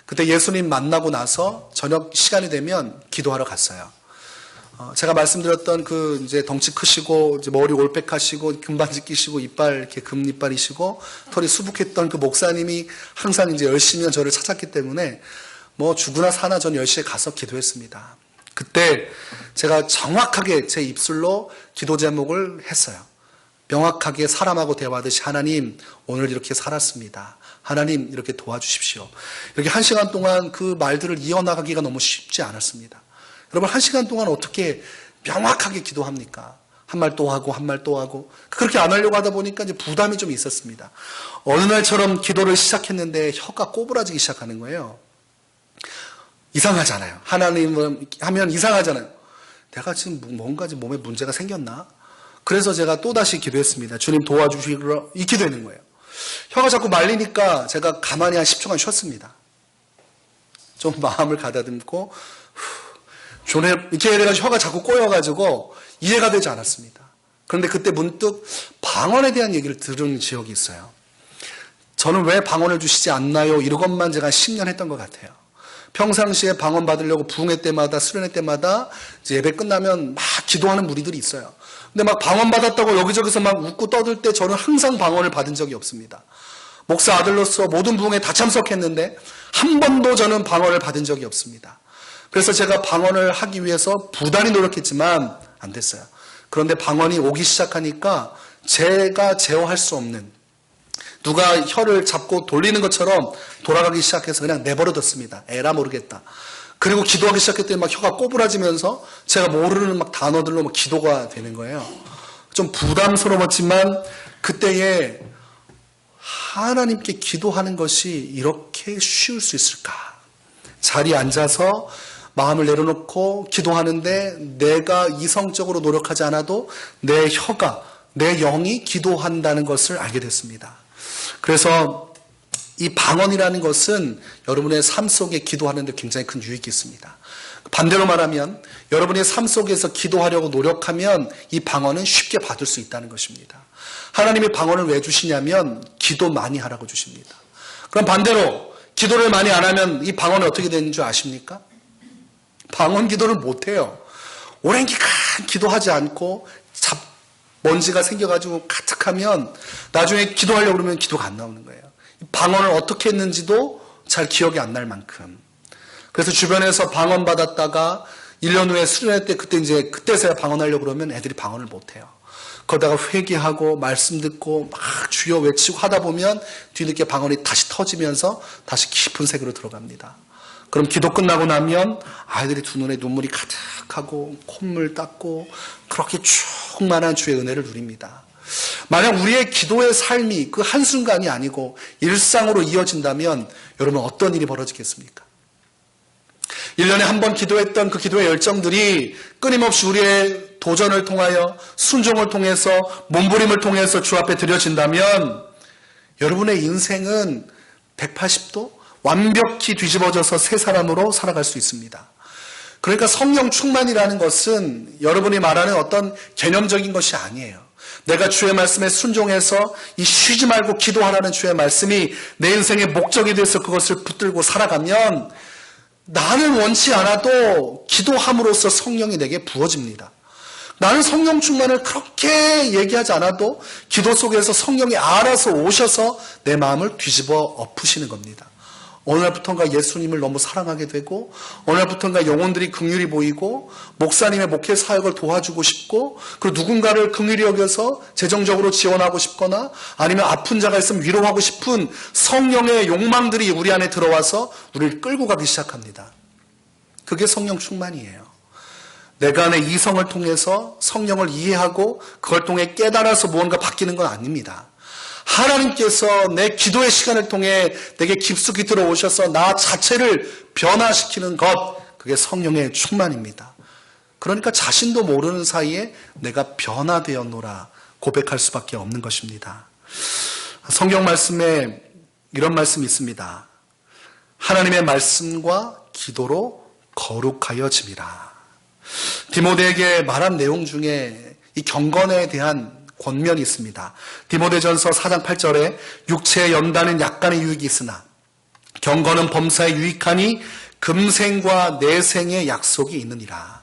S1: 그때 예수님 만나고 나서 저녁 시간이 되면 기도하러 갔어요. 제가 말씀드렸던 그 이제 덩치 크시고 이제 머리 올백하시고 금반지 끼시고 이빨 이렇게 금이빨이시고 털이 수북했던 그 목사님이 항상 이제 열심히 저를 찾았기 때문에 뭐 죽으나 사나 전 10시에 가서 기도했습니다. 그때 제가 정확하게 제 입술로 기도 제목을 했어요. 명확하게 사람하고 대화하듯이 하나님 오늘 이렇게 살았습니다. 하나님 이렇게 도와주십시오. 이렇게 1시간 동안 그 말들을 이어나가기가 너무 쉽지 않았습니다. 여러분 1시간 동안 어떻게 명확하게 기도합니까? 한 말 또 하고 한 말 또 하고 그렇게 안 하려고 하다 보니까 이제 부담이 좀 있었습니다. 어느 날처럼 기도를 시작했는데 혀가 꼬부라지기 시작하는 거예요. 이상하잖아요. 하나님 하면 이상하잖아요. 내가 지금 뭔가 몸에 문제가 생겼나? 그래서 제가 또다시 기도했습니다. 주님 도와주시기로 이 기도하는 거예요. 혀가 자꾸 말리니까 제가 가만히 한 10초간 쉬었습니다. 좀 마음을 가다듬고 이렇게 해가지고 혀가 자꾸 꼬여가지고 이해가 되지 않았습니다. 그런데 그때 문득 방언에 대한 얘기를 들은 지역이 있어요. 저는 왜 방언을 주시지 않나요? 이것만 제가 10년 했던 것 같아요. 평상시에 방언 받으려고 부흥회 때마다 수련회 때마다 이제 예배 끝나면 막 기도하는 무리들이 있어요. 근데 막 방언 받았다고 여기저기서 막 웃고 떠들 때 저는 항상 방언을 받은 적이 없습니다. 목사 아들로서 모든 부흥에 다 참석했는데 한 번도 저는 방언을 받은 적이 없습니다. 그래서 제가 방언을 하기 위해서 부단히 노력했지만 안 됐어요. 그런데 방언이 오기 시작하니까 제가 제어할 수 없는 누가 혀를 잡고 돌리는 것처럼 돌아가기 시작해서 그냥 내버려뒀습니다. 에라 모르겠다. 그리고 기도하기 시작했더니 막 혀가 꼬부라지면서 제가 모르는 막 단어들로 막 기도가 되는 거예요. 좀 부담스러웠지만 그때에 하나님께 기도하는 것이 이렇게 어떻게 쉬울 수 있을까? 자리에 앉아서 마음을 내려놓고 기도하는데 내가 이성적으로 노력하지 않아도 내 혀가, 내 영이 기도한다는 것을 알게 됐습니다. 그래서 이 방언이라는 것은 여러분의 삶 속에 기도하는 데 굉장히 큰 유익이 있습니다. 반대로 말하면 여러분의 삶 속에서 기도하려고 노력하면 이 방언은 쉽게 받을 수 있다는 것입니다. 하나님이 방언을 왜 주시냐면 기도 많이 하라고 주십니다. 그럼 반대로 기도를 많이 안 하면 이 방언이 어떻게 되는 줄 아십니까? 방언 기도를 못해요. 오랜 기간 기도하지 않고 먼지가 생겨가지고 가득하면 나중에 기도하려고 그러면 기도가 안 나오는 거예요. 방언을 어떻게 했는지도 잘 기억이 안 날 만큼. 그래서 주변에서 방언 받았다가 1년 후에 수련회 때 그때서야 방언하려고 그러면 애들이 방언을 못해요. 그러다가 회개하고 말씀 듣고 막 주여 외치고 하다 보면 뒤늦게 방언이 다시 터지면서 다시 깊은 세계로 들어갑니다. 그럼 기도 끝나고 나면 아이들이 두 눈에 눈물이 가득하고 콧물 닦고 그렇게 충만한 주의 은혜를 누립니다. 만약 우리의 기도의 삶이 그 한순간이 아니고 일상으로 이어진다면 여러분 어떤 일이 벌어지겠습니까? 1년에 한 번 기도했던 그 기도의 열정들이 끊임없이 우리의 도전을 통하여 순종을 통해서 몸부림을 통해서 주 앞에 드려진다면 여러분의 인생은 180도 완벽히 뒤집어져서 새 사람으로 살아갈 수 있습니다. 그러니까 성령 충만이라는 것은 여러분이 말하는 어떤 개념적인 것이 아니에요. 내가 주의 말씀에 순종해서 이 쉬지 말고 기도하라는 주의 말씀이 내 인생의 목적이 돼서 그것을 붙들고 살아가면 나는 원치 않아도 기도함으로써 성령이 내게 부어집니다. 나는 성령 충만을 그렇게 얘기하지 않아도 기도 속에서 성령이 알아서 오셔서 내 마음을 뒤집어 엎으시는 겁니다. 어느 날부터인가 예수님을 너무 사랑하게 되고 어느 날부터인가 영혼들이 긍휼히 보이고 목사님의 목회 사역을 도와주고 싶고 그리고 누군가를 긍휼히 여겨서 재정적으로 지원하고 싶거나 아니면 아픈 자가 있으면 위로하고 싶은 성령의 욕망들이 우리 안에 들어와서 우리를 끌고 가기 시작합니다. 그게 성령 충만이에요. 내가 안에 이성을 통해서 성령을 이해하고 그걸 통해 깨달아서 무언가 바뀌는 건 아닙니다. 하나님께서 내 기도의 시간을 통해 내게 깊숙이 들어오셔서 나 자체를 변화시키는 것, 그게 성령의 충만입니다. 그러니까 자신도 모르는 사이에 내가 변화되었노라 고백할 수밖에 없는 것입니다. 성경 말씀에 이런 말씀이 있습니다. 하나님의 말씀과 기도로 거룩하여짐이라. 디모데에게 말한 내용 중에 이 경건에 대한 권면이 있습니다. 디모데전서 4장 8절에 육체의 연단은 약간의 유익이 있으나 경건은 범사에 유익하니 금생과 내생의 약속이 있느니라.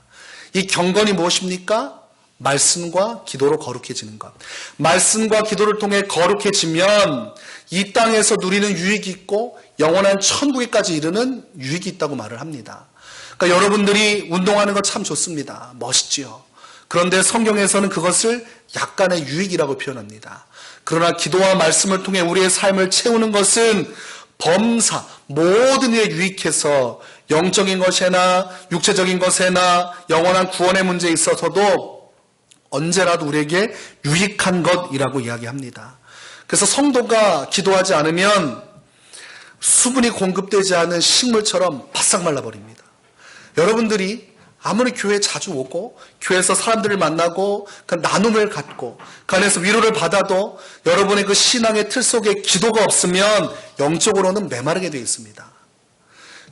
S1: 이 경건이 무엇입니까? 말씀과 기도로 거룩해지는 것. 말씀과 기도를 통해 거룩해지면 이 땅에서 누리는 유익이 있고 영원한 천국에까지 이르는 유익이 있다고 말을 합니다. 그러니까 여러분들이 운동하는 거 참 좋습니다. 멋있지요. 그런데 성경에서는 그것을 약간의 유익이라고 표현합니다. 그러나 기도와 말씀을 통해 우리의 삶을 채우는 것은 범사, 모든 일에 유익해서 영적인 것에나 육체적인 것에나 영원한 구원의 문제에 있어서도 언제라도 우리에게 유익한 것이라고 이야기합니다. 그래서 성도가 기도하지 않으면 수분이 공급되지 않은 식물처럼 바싹 말라버립니다. 여러분들이 아무리 교회에 자주 오고 교회에서 사람들을 만나고 그 나눔을 갖고 그 안에서 위로를 받아도 여러분의 그 신앙의 틀 속에 기도가 없으면 영적으로는 메마르게 되어 있습니다.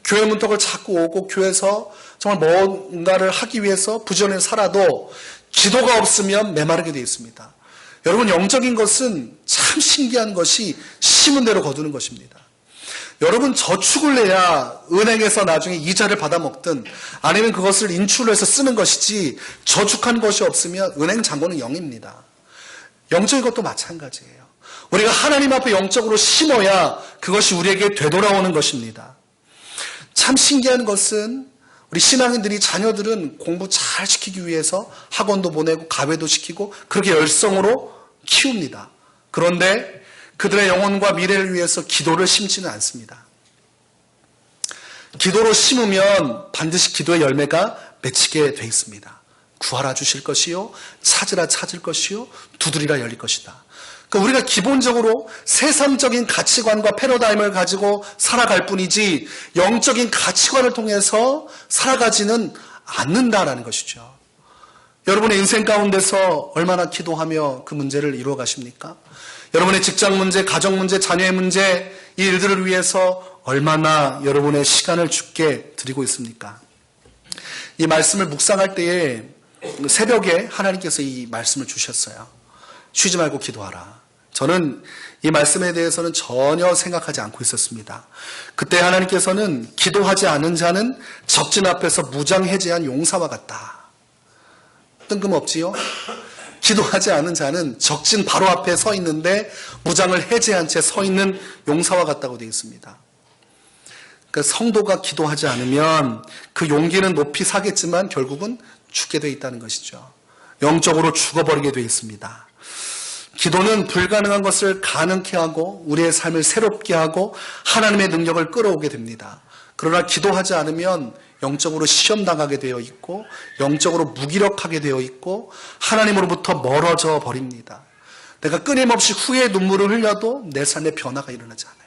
S1: 교회 문턱을 자꾸 오고 교회에서 정말 뭔가를 하기 위해서 부지런히 살아도 기도가 없으면 메마르게 되어 있습니다. 여러분 영적인 것은 참 신기한 것이 심은 대로 거두는 것입니다. 여러분 저축을 내야 은행에서 나중에 이자를 받아 먹든 아니면 그것을 인출해서 쓰는 것이지 저축한 것이 없으면 은행 잔고는 0입니다. 영적인 것도 마찬가지예요. 우리가 하나님 앞에 영적으로 심어야 그것이 우리에게 되돌아오는 것입니다. 참 신기한 것은 우리 신앙인들이 자녀들은 공부 잘 시키기 위해서 학원도 보내고 가외도 시키고 그렇게 열성으로 키웁니다. 그런데 그들의 영혼과 미래를 위해서 기도를 심지는 않습니다. 기도로 심으면 반드시 기도의 열매가 맺히게 돼 있습니다. 구하라 주실 것이요 찾으라 찾을 것이요 두드리라 열릴 것이다. 그러니까 우리가 기본적으로 세상적인 가치관과 패러다임을 가지고 살아갈 뿐이지 영적인 가치관을 통해서 살아가지는 않는다라는 것이죠. 여러분의 인생 가운데서 얼마나 기도하며 그 문제를 이루어 가십니까? 여러분의 직장 문제, 가정 문제, 자녀의 문제, 이 일들을 위해서 얼마나 여러분의 시간을 주께 드리고 있습니까? 이 말씀을 묵상할 때에 새벽에 하나님께서 이 말씀을 주셨어요. 쉬지 말고 기도하라. 저는 이 말씀에 대해서는 전혀 생각하지 않고 있었습니다. 그때 하나님께서는 기도하지 않은 자는 적진 앞에서 무장해제한 용사와 같다. 뜬금없지요? 기도하지 않은 자는 적진 바로 앞에 서 있는데 무장을 해제한 채 서 있는 용사와 같다고 되어 있습니다. 그러니까 성도가 기도하지 않으면 그 용기는 높이 사겠지만 결국은 죽게 되어 있다는 것이죠. 영적으로 죽어버리게 되어 있습니다. 기도는 불가능한 것을 가능케 하고 우리의 삶을 새롭게 하고 하나님의 능력을 끌어오게 됩니다. 그러나 기도하지 않으면 영적으로 시험당하게 되어 있고 영적으로 무기력하게 되어 있고 하나님으로부터 멀어져 버립니다. 내가 끊임없이 후회의 눈물을 흘려도 내 삶에 변화가 일어나지 않아요.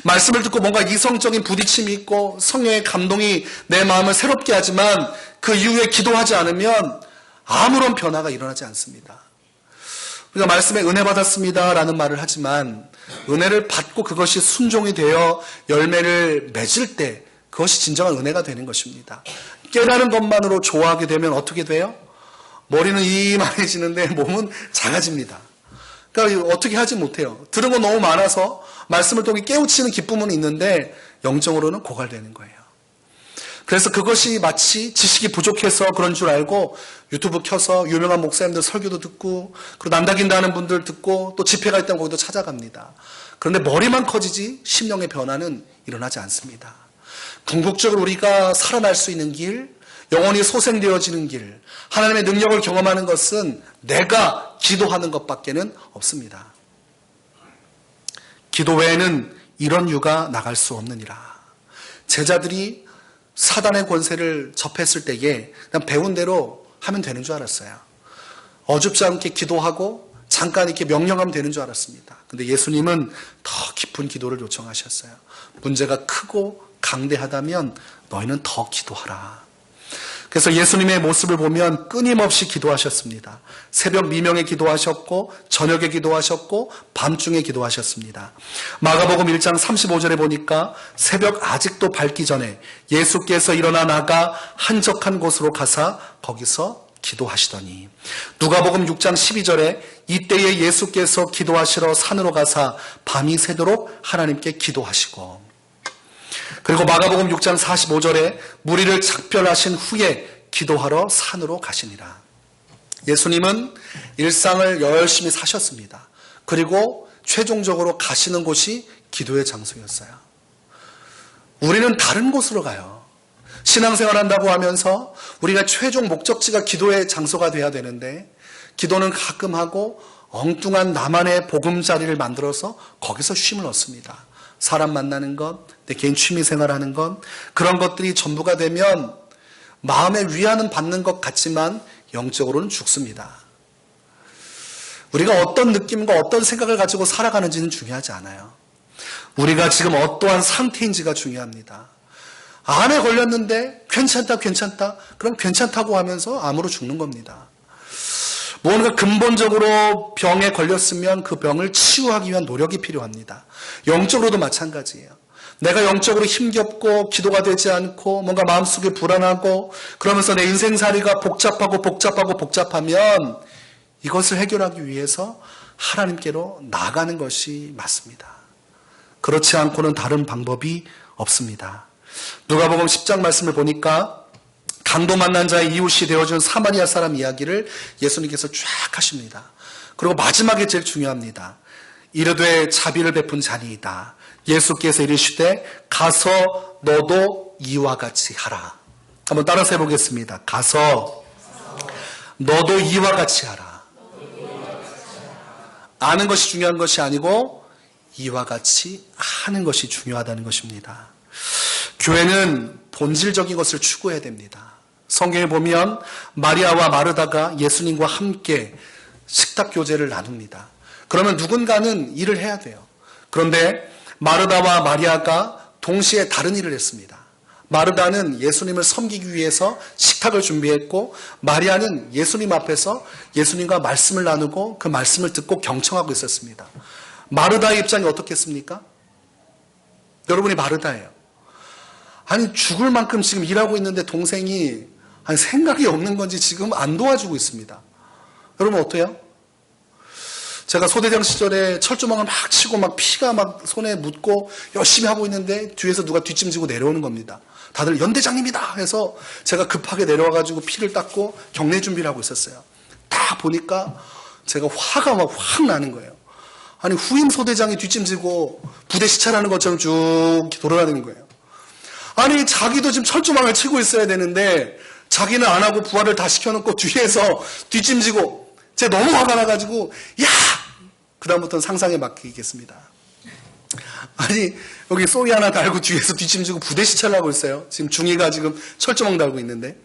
S1: 말씀을 듣고 뭔가 이성적인 부딪힘이 있고 성령의 감동이 내 마음을 새롭게 하지만 그 이후에 기도하지 않으면 아무런 변화가 일어나지 않습니다. 우리가 말씀에 은혜 받았습니다 라는 말을 하지만 은혜를 받고 그것이 순종이 되어 열매를 맺을 때 그것이 진정한 은혜가 되는 것입니다. 깨달은 것만으로 좋아하게 되면 어떻게 돼요? 머리는 이만해지는데 몸은 작아집니다. 그러니까 어떻게 하지 못해요. 들은 거 너무 많아서 말씀을 통해 깨우치는 기쁨은 있는데 영적으로는 고갈되는 거예요. 그래서 그것이 마치 지식이 부족해서 그런 줄 알고 유튜브 켜서 유명한 목사님들 설교도 듣고 그리고 난다긴다 하는 분들 듣고 또 집회가 있다면 거기도 찾아갑니다. 그런데 머리만 커지지 심령의 변화는 일어나지 않습니다. 궁극적으로 우리가 살아날 수 있는 길, 영원히 소생되어지는 길, 하나님의 능력을 경험하는 것은 내가 기도하는 것밖에는 없습니다. 기도 외에는 이런 유가 나갈 수 없느니라. 제자들이 사단의 권세를 접했을 때에 그냥 배운 대로 하면 되는 줄 알았어요. 어줍지 않게 기도하고 잠깐 이렇게 명령하면 되는 줄 알았습니다. 근데 예수님은 더 깊은 기도를 요청하셨어요. 문제가 크고 강대하다면 너희는 더 기도하라. 그래서 예수님의 모습을 보면 끊임없이 기도하셨습니다. 새벽 미명에 기도하셨고 저녁에 기도하셨고 밤중에 기도하셨습니다. 마가복음 1장 35절에 보니까 새벽 아직도 밝기 전에 예수께서 일어나 나가 한적한 곳으로 가사 거기서 기도하시더니 누가복음 6장 12절에 이때에 예수께서 기도하시러 산으로 가사 밤이 새도록 하나님께 기도하시고 그리고 마가복음 6장 45절에 무리를 작별하신 후에 기도하러 산으로 가시니라. 예수님은 일상을 열심히 사셨습니다. 그리고 최종적으로 가시는 곳이 기도의 장소였어요. 우리는 다른 곳으로 가요. 신앙생활 한다고 하면서 우리가 최종 목적지가 기도의 장소가 돼야 되는데 기도는 가끔 하고 엉뚱한 나만의 보금자리를 만들어서 거기서 쉼을 얻습니다. 사람 만나는 것, 내 개인 취미생활하는 것, 그런 것들이 전부가 되면 마음의 위안은 받는 것 같지만 영적으로는 죽습니다. 우리가 어떤 느낌과 어떤 생각을 가지고 살아가는지는 중요하지 않아요. 우리가 지금 어떠한 상태인지가 중요합니다. 암에 걸렸는데 괜찮다 그럼 괜찮다고 하면서 암으로 죽는 겁니다. 무언가 근본적으로 병에 걸렸으면 그 병을 치유하기 위한 노력이 필요합니다. 영적으로도 마찬가지예요. 내가 영적으로 힘겹고 기도가 되지 않고 뭔가 마음속에 불안하고 그러면서 내 인생살이가 복잡하면 이것을 해결하기 위해서 하나님께로 나가는 것이 맞습니다. 그렇지 않고는 다른 방법이 없습니다. 누가복음 10장 말씀을 보니까 강도 만난 자의 이웃이 되어준 사마리아 사람 이야기를 예수님께서 쫙 하십니다. 그리고 마지막에 제일 중요합니다. 이르되 자비를 베푼 자니이다. 예수께서 이르시되 가서 너도 이와 같이 하라. 한번 따라서 해보겠습니다. 가서 너도 이와 같이 하라. 아는 것이 중요한 것이 아니고 이와 같이 하는 것이 중요하다는 것입니다. 교회는 본질적인 것을 추구해야 됩니다. 성경에 보면 마리아와 마르다가 예수님과 함께 식탁 교제를 나눕니다. 그러면 누군가는 일을 해야 돼요. 그런데 마르다와 마리아가 동시에 다른 일을 했습니다. 마르다는 예수님을 섬기기 위해서 식탁을 준비했고, 마리아는 예수님 앞에서 예수님과 말씀을 나누고 그 말씀을 듣고 경청하고 있었습니다. 마르다의 입장이 어떻겠습니까? 여러분이 마르다예요. 아니, 죽을 만큼 지금 일하고 있는데 동생이 아니, 생각이 없는 건지 지금 안 도와주고 있습니다. 여러분 어때요? 제가 소대장 시절에 철조망을 막 치고 막 피가 막 손에 묻고 열심히 하고 있는데 뒤에서 누가 뒷짐지고 내려오는 겁니다. 다들 연대장님이다 해서 제가 급하게 내려와가지고 피를 닦고 격례 준비를 하고 있었어요. 딱 보니까 제가 화가 막 확 나는 거예요. 아니, 후임 소대장이 뒷짐지고 부대 시찰하는 것처럼 쭉 돌아가는 거예요. 아니, 자기도 지금 철조망을 치고 있어야 되는데 자기는 안 하고 부하를 다 시켜놓고 뒤에서 뒷짐지고, 제가 너무 화가 나가지고 야! 그다음부터는 상상에 맡기겠습니다. 아니, 여기 소리 하나 달고 뒤에서 뒷짐지고 부대 시찰을 하고 있어요. 지금 중이가 지금 철조망 달고 있는데.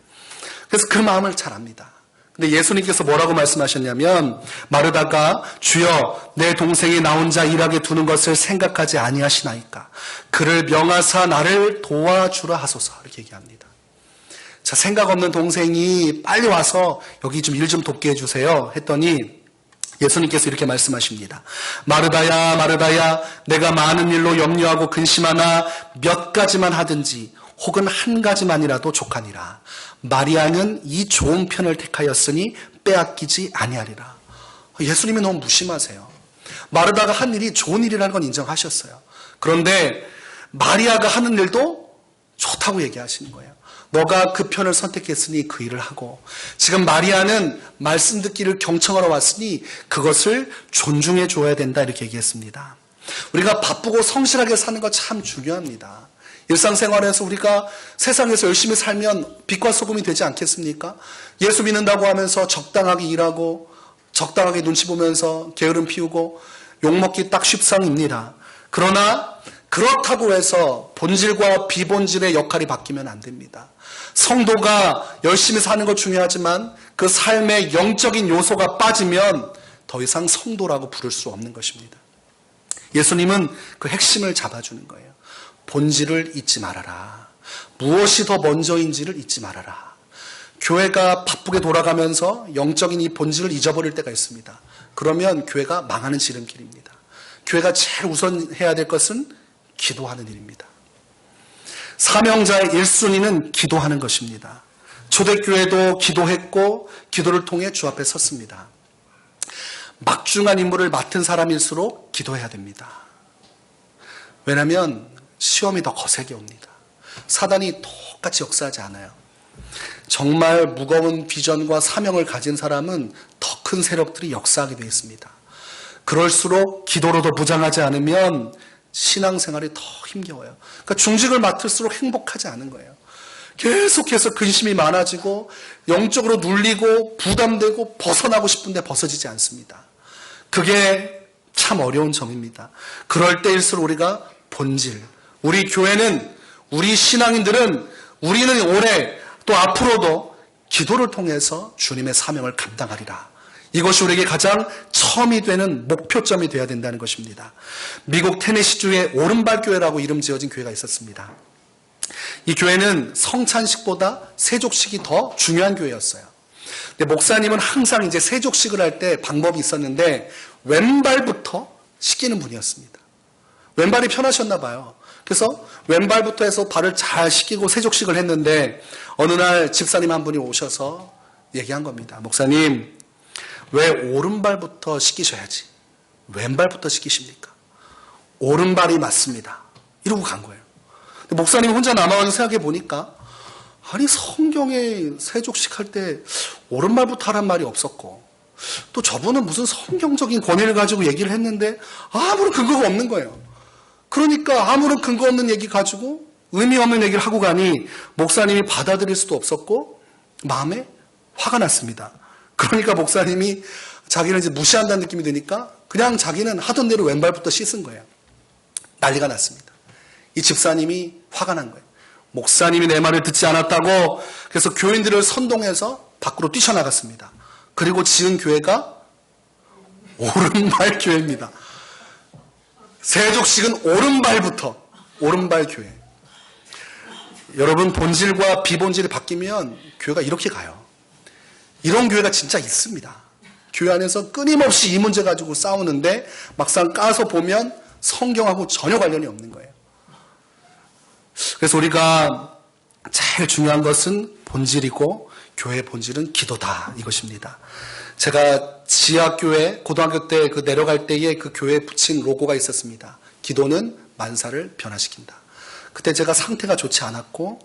S1: 그래서 그 마음을 잘 압니다. 근데 예수님께서 뭐라고 말씀하셨냐면, 마르다가 주여 내 동생이 나 혼자 일하게 두는 것을 생각하지 아니하시나이까 그를 명하사 나를 도와주라 하소서, 이렇게 얘기합니다. 자, 생각 없는 동생이 빨리 와서 여기 좀 일 좀 돕게 해주세요 했더니 예수님께서 이렇게 말씀하십니다. 마르다야 마르다야, 내가 많은 일로 염려하고 근심하나 몇 가지만 하든지 혹은 한 가지만이라도 족하니라. 마리아는 이 좋은 편을 택하였으니 빼앗기지 아니하리라. 예수님이 너무 무심하세요. 마르다가 한 일이 좋은 일이라는 건 인정하셨어요. 그런데 마리아가 하는 일도 좋다고 얘기하시는 거예요. 너가 그 편을 선택했으니 그 일을 하고, 지금 마리아는 말씀 듣기를 경청하러 왔으니 그것을 존중해 줘야 된다, 이렇게 얘기했습니다. 우리가 바쁘고 성실하게 사는 거 참 중요합니다. 일상생활에서 우리가 세상에서 열심히 살면 빛과 소금이 되지 않겠습니까? 예수 믿는다고 하면서 적당하게 일하고 적당하게 눈치 보면서 게으름 피우고 욕먹기 딱 쉽상입니다. 그러나 그렇다고 해서 본질과 비본질의 역할이 바뀌면 안 됩니다. 성도가 열심히 사는 것 중요하지만 그 삶의 영적인 요소가 빠지면 더 이상 성도라고 부를 수 없는 것입니다. 예수님은 그 핵심을 잡아주는 거예요. 본질을 잊지 말아라. 무엇이 더 먼저인지를 잊지 말아라. 교회가 바쁘게 돌아가면서 영적인 이 본질을 잊어버릴 때가 있습니다. 그러면 교회가 망하는 지름길입니다. 교회가 제일 우선 해야 될 것은 기도하는 일입니다. 사명자의 1순위는 기도하는 것입니다. 초대교회도 기도했고 기도를 통해 주 앞에 섰습니다. 막중한 임무를 맡은 사람일수록 기도해야 됩니다. 왜냐하면 시험이 더 거세게 옵니다. 사단이 똑같이 역사하지 않아요. 정말 무거운 비전과 사명을 가진 사람은 더 큰 세력들이 역사하게 되어 있습니다. 그럴수록 기도로 더 무장하지 않으면 신앙생활이 더 힘겨워요. 그러니까 중직을 맡을수록 행복하지 않은 거예요. 계속해서 근심이 많아지고 영적으로 눌리고 부담되고 벗어나고 싶은데 벗어지지 않습니다. 그게 참 어려운 점입니다. 그럴 때일수록 우리가 본질, 우리 교회는, 우리 신앙인들은, 우리는 올해 또 앞으로도 기도를 통해서 주님의 사명을 감당하리라. 이것이 우리에게 가장 처음이 되는 목표점이 되어야 된다는 것입니다. 미국 테네시주의 오른발 교회라고 이름 지어진 교회가 있었습니다. 이 교회는 성찬식보다 세족식이 더 중요한 교회였어요. 근데 목사님은 항상 이제 세족식을 할 때 방법이 있었는데 왼발부터 씻기는 분이었습니다. 왼발이 편하셨나 봐요. 그래서 왼발부터 해서 발을 잘 씻기고 세족식을 했는데 어느 날 집사님 한 분이 오셔서 얘기한 겁니다. 목사님, 왜 오른발부터 씻기셔야지 왼발부터 씻기십니까? 오른발이 맞습니다. 이러고 간 거예요. 목사님 혼자 남아가지고 생각해 보니까 아니 성경에 세족식 할 때 오른발부터 하란 말이 없었고 또 저분은 무슨 성경적인 권위를 가지고 얘기를 했는데 아무런 근거가 없는 거예요. 그러니까 아무런 근거 없는 얘기 가지고 의미 없는 얘기를 하고 가니 목사님이 받아들일 수도 없었고 마음에 화가 났습니다. 그러니까 목사님이 자기를 이제 무시한다는 느낌이 드니까 그냥 자기는 하던 대로 왼발부터 씻은 거예요. 난리가 났습니다. 이 집사님이 화가 난 거예요. 목사님이 내 말을 듣지 않았다고. 그래서 교인들을 선동해서 밖으로 뛰쳐나갔습니다. 그리고 지은 교회가 오른발 교회입니다. 세족식은 오른발 교회. 여러분, 본질과 비본질이 바뀌면 교회가 이렇게 가요. 이런 교회가 진짜 있습니다. 교회 안에서 끊임없이 이 문제 가지고 싸우는데 막상 까서 보면 성경하고 전혀 관련이 없는 거예요. 그래서 우리가 제일 중요한 것은 본질이고 교회의 본질은 기도다, 이것입니다. 제가 지하교회 고등학교 때 그 내려갈 때에 그 교회에 붙인 로고가 있었습니다. 기도는 만사를 변화시킨다. 그때 제가 상태가 좋지 않았고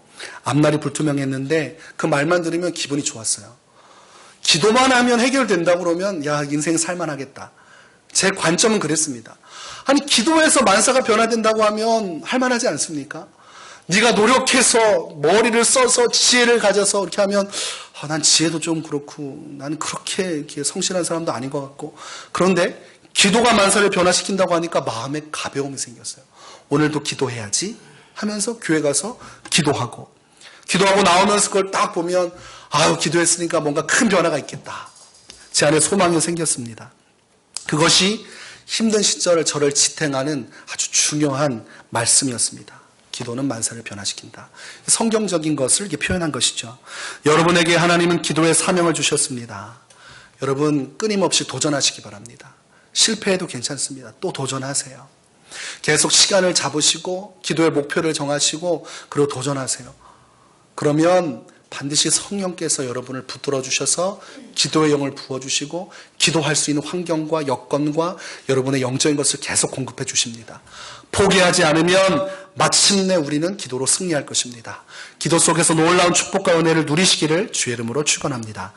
S1: 앞날이 불투명했는데 그 말만 들으면 기분이 좋았어요. 기도만 하면 해결된다고 그러면 야, 인생 살만하겠다. 제 관점은 그랬습니다. 아니, 기도해서 만사가 변화된다고 하면 할만하지 않습니까? 네가 노력해서 머리를 써서 지혜를 가져서 이렇게 하면 난 지혜도 좀 그렇고 나는 그렇게 성실한 사람도 아닌 것 같고, 그런데 기도가 만사를 변화시킨다고 하니까 마음에 가벼움이 생겼어요. 오늘도 기도해야지 하면서 교회 가서 기도하고 나오면서 그걸 딱 보면 아유, 기도했으니까 뭔가 큰 변화가 있겠다. 제 안에 소망이 생겼습니다. 그것이 힘든 시절을 저를 지탱하는 아주 중요한 말씀이었습니다. 기도는 만사를 변화시킨다. 성경적인 것을 이렇게 표현한 것이죠. 여러분에게 하나님은 기도의 사명을 주셨습니다. 여러분, 끊임없이 도전하시기 바랍니다. 실패해도 괜찮습니다. 또 도전하세요. 계속 시간을 잡으시고 기도의 목표를 정하시고 그리고 도전하세요. 그러면 반드시 성령께서 여러분을 붙들어 주셔서 기도의 영을 부어주시고 기도할 수 있는 환경과 여건과 여러분의 영적인 것을 계속 공급해 주십니다. 포기하지 않으면 마침내 우리는 기도로 승리할 것입니다. 기도 속에서 놀라운 축복과 은혜를 누리시기를 주의 이름으로 축원합니다.